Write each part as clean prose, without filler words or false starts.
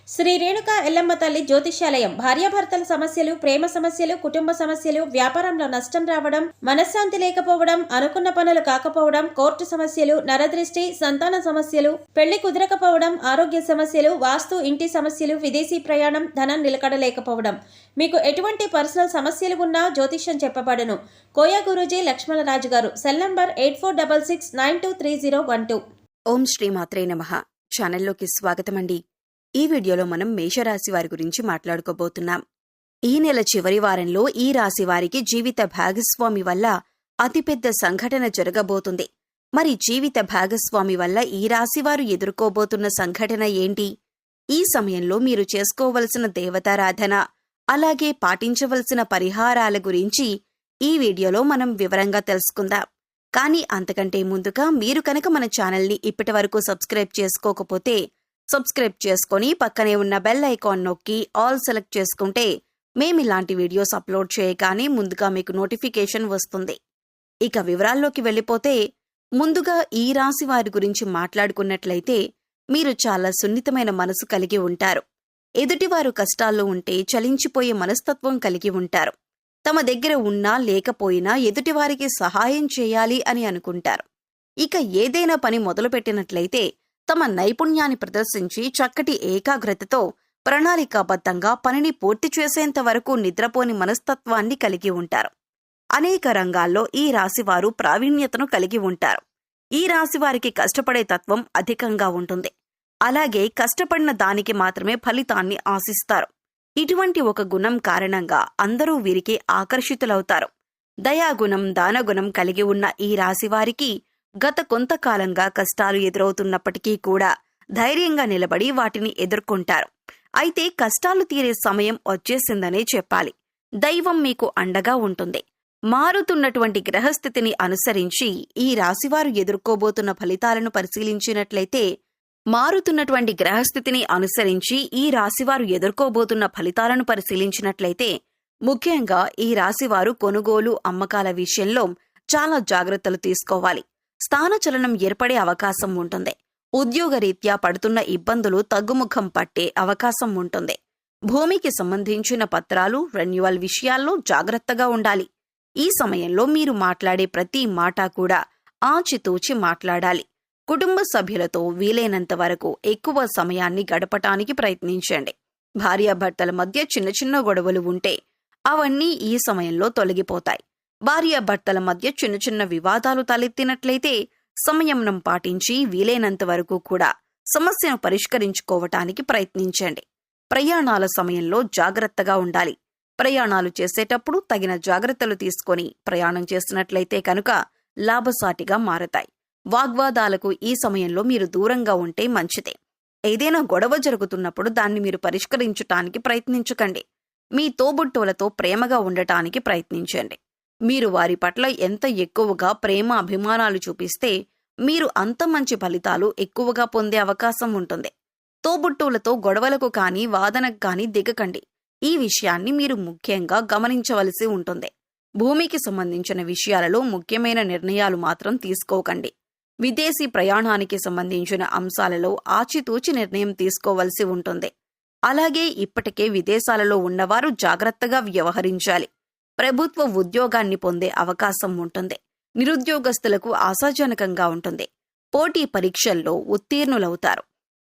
శ్రీ రేణుక ఎల్లమ్మ తల్లి జ్యోతిష్యాలయం భార్యాభర్తల సమస్యలు, ప్రేమ సమస్యలు, కుటుంబ సమస్యలు, వ్యాపారంలో నష్టం రావడం, మనశ్శాంతి లేకపోవడం, అనుకున్న పనులు కాకపోవడం, కోర్టు సమస్యలు, నరదృష్టి, సంతాన సమస్యలు, పెళ్లి కుదరకపోవడం, ఆరోగ్య సమస్యలు, వాస్తు, ఇంటి సమస్యలు, విదేశీ ప్రయాణం, ధనం నిలకడలేకపోవడం, మీకు ఎటువంటి పర్సనల్ సమస్యలు ఉన్నా జ్యోతిష్యం చెప్పబడును. కోయా గురూజీ లక్ష్మణరాజు గారు. Cell number 8466923012. ఓం శ్రీ మాత్రే నమః. ఛానల్లోకి స్వాగతమండి. ఈ వీడియోలో మనం మేషరాశి వారి గురించి మాట్లాడుకోబోతున్నాం. ఈ నెల చివరి వారంలో ఈ రాశి వారికి జీవిత భాగస్వామి వల్ల అతిపెద్ద సంఘటన జరగబోతుంది. మరి జీవిత భాగస్వామి వల్ల ఈ రాశివారు ఎదుర్కోబోతున్న సంఘటన ఏంటి? ఈ సమయంలో మీరు చేసుకోవలసిన దేవతారాధన, అలాగే పాటించవలసిన పరిహారాల గురించి ఈ వీడియోలో మనం వివరంగా తెలుసుకుందాం. కానీ అంతకంటే ముందుగా మీరు కనుక మన ఛానల్ని ఇప్పటివరకు సబ్స్క్రైబ్ చేసుకోకపోతే సబ్స్క్రైబ్ చేసుకొని పక్కనే ఉన్న బెల్ ఐకాన్ నొక్కి ఆల్ సెలెక్ట్ చేసుకుంటే మేమిలాంటి వీడియోస్ అప్లోడ్ చేయగానే ముందుగా మీకు నోటిఫికేషన్ వస్తుంది. ఇక వివరాల్లోకి వెళ్ళిపోతే, ముందుగా ఈ రాశి వారి గురించి మాట్లాడుకున్నట్లయితే మీరు చాలా సున్నితమైన మనసు కలిగి ఉంటారు. ఎదుటివారు కష్టాల్లో ఉంటే చలించిపోయే మనస్తత్వం కలిగి ఉంటారు. తమ దగ్గర ఉన్నా లేకపోయినా ఎదుటివారికి సహాయం చేయాలి అని అనుకుంటారు. ఇక ఏదైనా పని మొదలుపెట్టినట్లయితే తమ నైపుణ్యాన్ని ప్రదర్శించి చక్కటి ఏకాగ్రతతో ప్రణాళికాబద్ధంగా పనిని పూర్తి చేసేంత వరకు నిద్రపోని మనస్తత్వాన్ని కలిగి ఉంటారు. అనేక రంగాల్లో ఈ రాశివారు ప్రావీణ్యతను కలిగి ఉంటారు. ఈ రాశివారికి కష్టపడే తత్వం అధికంగా ఉంటుంది. అలాగే కష్టపడిన దానికి మాత్రమే ఫలితాన్ని ఆశిస్తారు. ఇటువంటి ఒక గుణం కారణంగా అందరూ వీరికి ఆకర్షితులవుతారు. దయాగుణం, దానగుణం కలిగి ఉన్న ఈ రాశివారికి గత కొంతకాలంగా కష్టాలు ఎదురవుతున్నప్పటికీ కూడా ధైర్యంగా నిలబడి వాటిని ఎదుర్కొంటారు. అయితే కష్టాలు తీరే సమయం వచ్చేసిందనే చెప్పాలి. దైవం మీకు అండగా ఉంటుంది. మారుతున్నటువంటి గ్రహస్థితిని అనుసరించి ఈ రాశివారు ఎదుర్కోబోతున్న ఫలితాలను పరిశీలించినట్లయితే ముఖ్యంగా ఈ రాశివారు కొనుగోలు, అమ్మకాల విషయంలో చాలా జాగ్రత్తలు తీసుకోవాలి. స్థానచలనం ఏర్పడే అవకాశం ఉంటుంది. ఉద్యోగరీత్యా పడుతున్న ఇబ్బందులు తగ్గుముఖం పట్టే అవకాశం ఉంటుంది. భూమికి సంబంధించిన పత్రాలు, రెన్యువల్ విషయాల్లో జాగ్రత్తగా ఉండాలి. ఈ సమయంలో మీరు మాట్లాడే ప్రతి మాట కూడా ఆచితూచి మాట్లాడాలి. కుటుంబ సభ్యులతో వీలైనంత వరకు ఎక్కువ సమయాన్ని గడపటానికి ప్రయత్నించండి. భార్యాభర్తల మధ్య చిన్న చిన్న గొడవలు ఉంటే అవన్నీ ఈ సమయంలో తొలగిపోతాయి. భార్యాభర్తల మధ్య చిన్న చిన్న వివాదాలు తలెత్తినట్లయితే సంయమనం పాటించి వీలైనంత వరకు కూడా సమస్యను పరిష్కరించుకోవటానికి ప్రయత్నించండి. ప్రయాణాల సమయంలో జాగ్రత్తగా ఉండాలి. ప్రయాణాలు చేసేటప్పుడు తగిన జాగ్రత్తలు తీసుకొని ప్రయాణం చేసినట్లయితే కనుక లాభసాటిగా మారతాయి. వాగ్వాదాలకు ఈ సమయంలో మీరు దూరంగా ఉంటే మంచిదే. ఏదైనా గొడవ జరుగుతున్నప్పుడు దాన్ని మీరు పరిష్కరించటానికి ప్రయత్నించకండి. మీ తోబుట్టువులతో ప్రేమగా ఉండటానికి ప్రయత్నించండి. మీరు వారి పట్ల ఎంత ఎక్కువగా ప్రేమ, అభిమానాలు చూపిస్తే మీరు అంత మంచి ఫలితాలు ఎక్కువగా పొందే అవకాశం ఉంటుంది. తోబుట్టువులతో గొడవలకు కానీ వాదనకు కానీ దిగకండి. ఈ విషయాన్ని మీరు ముఖ్యంగా గమనించవలసి ఉంటుంది. భూమికి సంబంధించిన విషయాలలో ముఖ్యమైన నిర్ణయాలు మాత్రం తీసుకోకండి. విదేశీ ప్రయాణానికి సంబంధించిన అంశాలలో ఆచితూచి నిర్ణయం తీసుకోవలసి ఉంటుంది. అలాగే ఇప్పటికే విదేశాలలో ఉన్నవారు జాగ్రత్తగా వ్యవహరించాలి. ప్రభుత్వ ఉద్యోగాన్ని పొందే అవకాశం ఉంటుంది. నిరుద్యోగస్తులకు ఆశాజనకంగా ఉంటుంది. పోటీ పరీక్షల్లో ఉత్తీర్ణులవుతారు.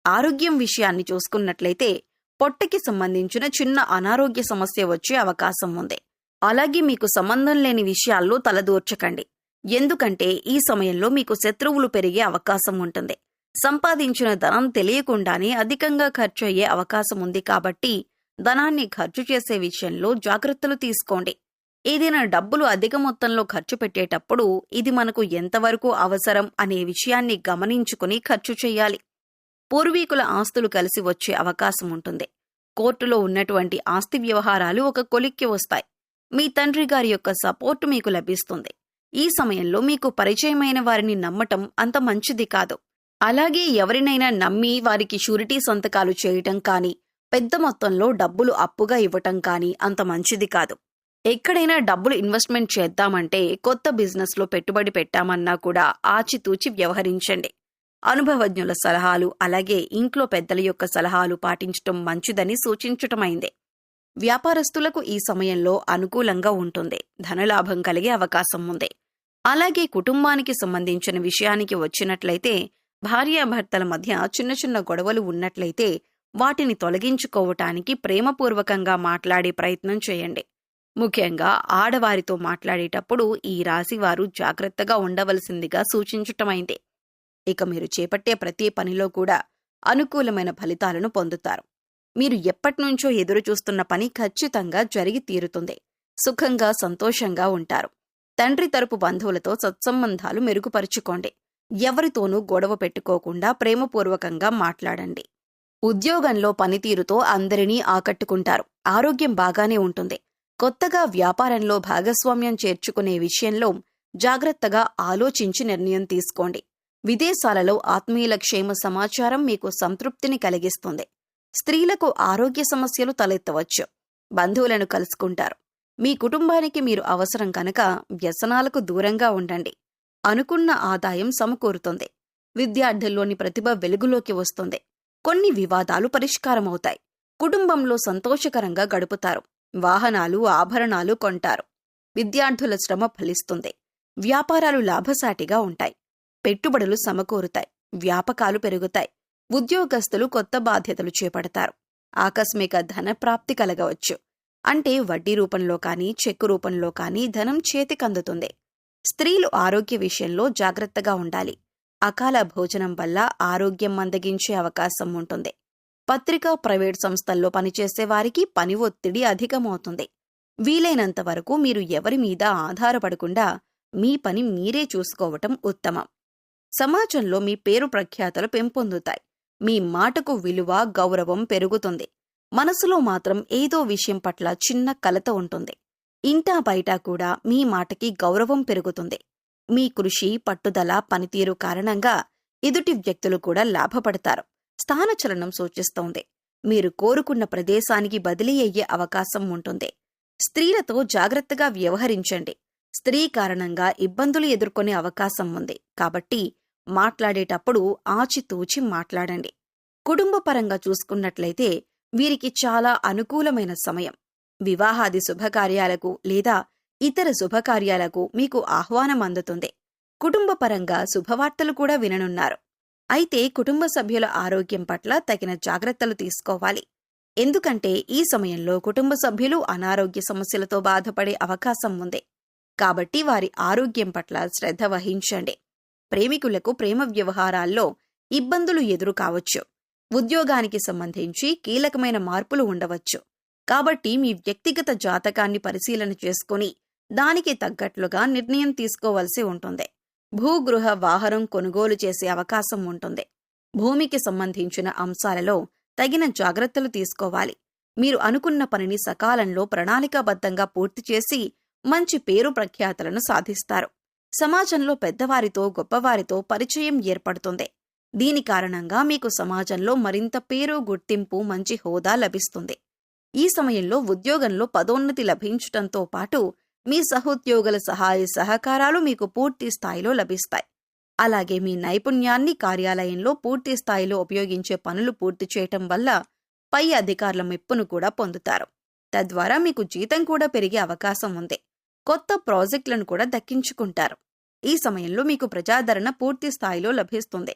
ఆరోగ్యం విషయాన్ని చూసుకున్నట్లయితే పొట్టకి సంబంధించిన చిన్న అనారోగ్య సమస్య వచ్చే అవకాశం ఉంది. అలాగే మీకు సంబంధం లేని విషయాల్లో తలదూర్చకండి. ఎందుకంటే ఈ సమయంలో మీకు శత్రువులు పెరిగే అవకాశం ఉంటుంది. సంపాదించిన ధనం తెలియకుండానే అధికంగా ఖర్చు అయ్యే అవకాశం ఉంది. కాబట్టి ధనాన్ని ఖర్చు చేసే విషయంలో జాగ్రత్తలు తీసుకోండి. ఏదైనా డబ్బులు అధిక మొత్తంలో ఖర్చు పెట్టేటప్పుడు ఇది మనకు ఎంతవరకు అవసరం అనే విషయాన్ని గమనించుకుని ఖర్చు చేయాలి. పూర్వీకుల ఆస్తులు కలిసి వచ్చే అవకాశం ఉంటుంది. కోర్టులో ఉన్నటువంటి ఆస్తి వ్యవహారాలు ఒక కొలిక్కి వస్తాయి. మీ తండ్రి గారి యొక్క సపోర్టు మీకు లభిస్తుంది. ఈ సమయంలో మీకు పరిచయమైన వారిని నమ్మటం అంత మంచిది కాదు. అలాగే ఎవరినైనా నమ్మి వారికి షూరిటీ సంతకాలు చేయటం కానీ, పెద్ద మొత్తంలో డబ్బులు అప్పుగా ఇవ్వటం కానీ అంత మంచిది కాదు. ఎక్కడైనా డబ్బులు ఇన్వెస్ట్మెంట్ చేద్దామంటే, కొత్త బిజినెస్లో పెట్టుబడి పెట్టామన్నా కూడా ఆచితూచి వ్యవహరించండి. అనుభవజ్ఞుల సలహాలు అలాగే ఇంట్లో పెద్దల యొక్క సలహాలు పాటించటం మంచిదని సూచించటమైంది. వ్యాపారస్తులకు ఈ సమయంలో అనుకూలంగా ఉంటుంది. ధనలాభం కలిగే అవకాశం ఉంది. అలాగే కుటుంబానికి సంబంధించిన విషయానికి వచ్చినట్లయితే భార్యాభర్తల మధ్య చిన్న చిన్న గొడవలు ఉన్నట్లయితే వాటిని తొలగించుకోవటానికి ప్రేమపూర్వకంగా మాట్లాడే ప్రయత్నం చేయండి. ముఖ్యంగా ఆడవారితో మాట్లాడేటప్పుడు ఈ రాశివారు జాగ్రత్తగా ఉండవలసిందిగా సూచించటమైంది. ఇక మీరు చేపట్టే ప్రతి పనిలో కూడా అనుకూలమైన ఫలితాలను పొందుతారు. మీరు ఎప్పటినుంచో ఎదురుచూస్తున్న పని ఖచ్చితంగా జరిగి తీరుతుంది. సుఖంగా సంతోషంగా ఉంటారు. తండ్రి తరపు బంధువులతో సత్సంబంధాలు మెరుగుపరుచుకోండి. ఎవరితోనూ గొడవ పెట్టుకోకుండా ప్రేమపూర్వకంగా మాట్లాడండి. ఉద్యోగంలో పనితీరుతో అందరినీ ఆకట్టుకుంటారు. ఆరోగ్యం బాగానే ఉంటుంది. కొత్తగా వ్యాపారంలో భాగస్వామ్యం చేర్చుకునే విషయంలో జాగ్రత్తగా ఆలోచించి నిర్ణయం తీసుకోండి. విదేశాలలో ఆత్మీయుల క్షేమ సమాచారం మీకు సంతృప్తిని కలిగిస్తుంది. స్త్రీలకు ఆరోగ్య సమస్యలు తలెత్తవచ్చు. బంధువులను కలుసుకుంటారు. మీ కుటుంబానికి మీరు అవసరం కనుక వ్యసనాలకు దూరంగా ఉండండి. అనుకున్న ఆదాయం సమకూరుతుంది. విద్యార్థుల్లోని ప్రతిభ వెలుగులోకి వస్తుంది. కొన్ని వివాదాలు పరిష్కారమవుతాయి. కుటుంబంలో సంతోషకరంగా గడుపుతారు. వాహనాలు, ఆభరణాలు కొంటారు. విద్యార్థుల శ్రమ ఫలిస్తుంది. వ్యాపారాలు లాభసాటిగా ఉంటాయి. పెట్టుబడులు సమకూరుతాయి. వ్యాపకాలు పెరుగుతాయి. ఉద్యోగస్తులు కొత్త బాధ్యతలు చేపడతారు. ఆకస్మిక ధన ప్రాప్తి కలగవచ్చు. అంటే వడ్డీ రూపంలో కానీ చెక్కు రూపంలో కానీ ధనం చేతికందుతుంది. స్త్రీలు ఆరోగ్య విషయంలో జాగ్రత్తగా ఉండాలి. అకాల భోజనం వల్ల ఆరోగ్యం మందగించే అవకాశం ఉంటుంది. పత్రికా, ప్రైవేట్ సంస్థల్లో పనిచేసే వారికి పని ఒత్తిడి అధికమవుతుంది. వీలైనంత వరకు మీరు ఎవరి మీద ఆధారపడకుండా మీ పని మీరే చూసుకోవటం ఉత్తమం. సమాజంలో మీ పేరు ప్రఖ్యాతలు పెంపొందుతాయి. మీ మాటకు విలువ, గౌరవం పెరుగుతుంది. మనసులో మాత్రం ఏదో విషయం పట్ల చిన్న కలత ఉంటుంది. ఇంటా బయట కూడా మీ మాటకి గౌరవం పెరుగుతుంది. మీ కృషి, పట్టుదల, పనితీరు కారణంగా ఎదుటి వ్యక్తులు కూడా లాభపడతారు. స్థానచలనం సూచిస్తోంది. మీరు కోరుకున్న ప్రదేశానికి బదిలీ అయ్యే అవకాశం ఉంటుంది. స్త్రీలతో జాగ్రత్తగా వ్యవహరించండి. స్త్రీ కారణంగా ఇబ్బందులు ఎదుర్కొనే అవకాశం ఉంది. కాబట్టి మాట్లాడేటప్పుడు ఆచితూచి మాట్లాడండి. కుటుంబపరంగా చూసుకున్నట్లయితే వీరికి చాలా అనుకూలమైన సమయం. వివాహాది శుభకార్యాలకు లేదా ఇతర శుభకార్యాలకు మీకు ఆహ్వానం అందుతుంది. కుటుంబపరంగా శుభవార్తలు కూడా విననున్నారు. అయితే కుటుంబ సభ్యుల ఆరోగ్యం పట్ల తగిన జాగ్రత్తలు తీసుకోవాలి. ఎందుకంటే ఈ సమయంలో కుటుంబ సభ్యులు అనారోగ్య సమస్యలతో బాధపడే అవకాశం ఉంది. కాబట్టి వారి ఆరోగ్యం పట్ల శ్రద్ధ వహించండి. ప్రేమికులకు ప్రేమ వ్యవహారాల్లో ఇబ్బందులు ఎదురు కావచ్చు. ఉద్యోగానికి సంబంధించి కీలకమైన మార్పులు ఉండవచ్చు. కాబట్టి మీ వ్యక్తిగత జాతకాన్ని పరిశీలన చేసుకుని దానికి తగ్గట్లుగా నిర్ణయం తీసుకోవలసి ఉంటుంది. భూగృహ వాహనం కొనుగోలు చేసే అవకాశం ఉంటుంది. భూమికి సంబంధించిన అంశాలలో తగిన జాగ్రత్తలు తీసుకోవాలి. మీరు అనుకున్న పనిని సకాలంలో ప్రణాళికాబద్ధంగా పూర్తి చేసి మంచి పేరు ప్రఖ్యాతలను సాధిస్తారు. సమాజంలో పెద్దవారితో, గొప్పవారితో పరిచయం ఏర్పడుతుంది. దీని కారణంగా మీకు సమాజంలో మరింత పేరు, గుర్తింపు, మంచి హోదా లభిస్తుంది. ఈ సమయంలో ఉద్యోగంలో పదోన్నతి లభించటంతో పాటు మీ సహోద్యోగుల సహాయ సహకారాలు మీకు పూర్తి స్థాయిలో లభిస్తాయి. అలాగే మీ నైపుణ్యాన్ని కార్యాలయంలో పూర్తి స్థాయిలో ఉపయోగించే పనులు పూర్తి చేయటం వల్ల పై అధికారుల మెప్పును కూడా పొందుతారు. తద్వారా మీకు జీతం కూడా పెరిగే అవకాశం ఉంది. కొత్త ప్రాజెక్టులను కూడా దక్కించుకుంటారు. ఈ సమయంలో మీకు ప్రజాదరణ పూర్తి స్థాయిలో లభిస్తుంది.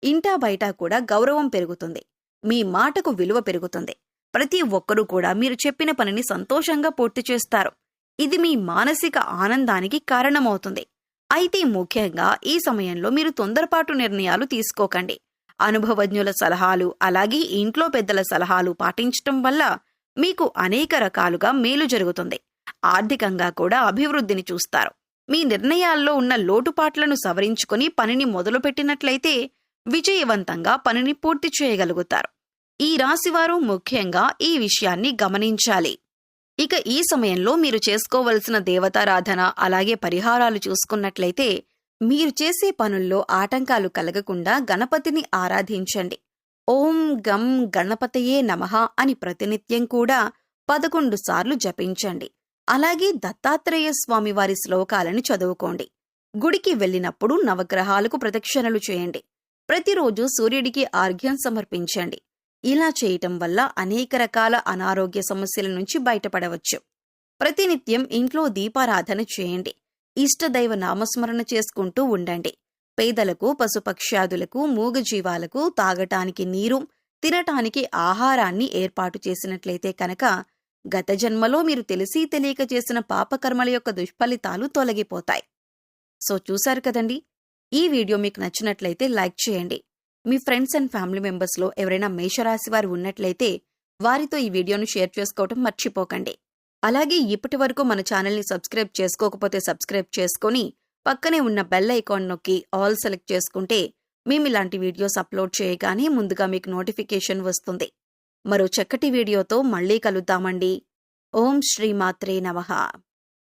ఇంటా బయట కూడా గౌరవం పెరుగుతుంది. మీ మాటకు విలువ పెరుగుతుంది. ప్రతి ఒక్కరూ కూడా మీరు చెప్పిన పనిని సంతోషంగా పూర్తి చేస్తారు. ఇది మీ మానసిక ఆనందానికి కారణమవుతుంది. అయితే ముఖ్యంగా ఈ సమయంలో మీరు తొందరపాటు నిర్ణయాలు తీసుకోకండి. అనుభవజ్ఞుల సలహాలు అలాగే ఇంట్లో పెద్దల సలహాలు పాటించటం వల్ల మీకు అనేక రకాలుగా మేలు జరుగుతుంది. ఆర్థికంగా కూడా అభివృద్ధిని చూస్తారు. మీ నిర్ణయాల్లో ఉన్న లోటుపాట్లను సవరించుకొని పనిని మొదలుపెట్టినట్లయితే విజయవంతంగా పనిని పూర్తి చేయగలుగుతారు. ఈ రాశివారు ముఖ్యంగా ఈ విషయాన్ని గమనించాలి. ఇక ఈ సమయంలో మీరు చేసుకోవలసిన దేవతారాధన అలాగే పరిహారాలు చూసుకున్నట్లయితే మీరు చేసే పనుల్లో ఆటంకాలు కలగకుండా గణపతిని ఆరాధించండి. ఓం గం గణపతయే నమః అని ప్రతినిత్యం కూడా 11 సార్లు జపించండి. అలాగే దత్తాత్రేయ స్వామివారి శ్లోకాలను చదువుకోండి. గుడికి వెళ్ళినప్పుడు నవగ్రహాలకు ప్రదక్షిణలు చేయండి. ప్రతిరోజు సూర్యుడికి ఆర్ఘ్యం సమర్పించండి. ఇలా చేయటం వల్ల అనేక రకాల అనారోగ్య సమస్యల నుంచి బయటపడవచ్చు. ప్రతినిత్యం ఇంట్లో దీపారాధన చేయండి. ఇష్టదైవ నామస్మరణ చేసుకుంటూ ఉండండి. పేదలకు, పశుపక్ష్యాదులకు, మూగజీవాలకు తాగటానికి నీరు, తినటానికి ఆహారాన్ని ఏర్పాటు చేసినట్లయితే కనుక గత జన్మలో మీరు తెలిసి తెలియక చేసిన పాపకర్మల యొక్క దుష్ఫలితాలు తొలగిపోతాయి. సో చూశారు కదండి, ఈ వీడియో మీకు నచ్చినట్లయితే లైక్ చేయండి. మీ ఫ్రెండ్స్ అండ్ ఫ్యామిలీ మెంబర్స్లో ఎవరైనా మేషరాశి వారు ఉన్నట్లయితే వారితో ఈ వీడియోను షేర్ చేసుకోవటం మర్చిపోకండి. అలాగే ఇప్పటి వరకు మన ఛానల్ని సబ్స్క్రైబ్ చేసుకోకపోతే సబ్స్క్రైబ్ చేసుకొని పక్కనే ఉన్న బెల్ ఐకాన్ నొక్కి ఆల్ సెలెక్ట్ చేసుకుంటే మేము ఇలాంటి వీడియోస్ అప్లోడ్ చేయగానే ముందుగా మీకు నోటిఫికేషన్ వస్తుంది. మరో చక్కటి వీడియోతో మళ్ళీ కలుద్దామండి. ఓం శ్రీ మాత్రే నమః.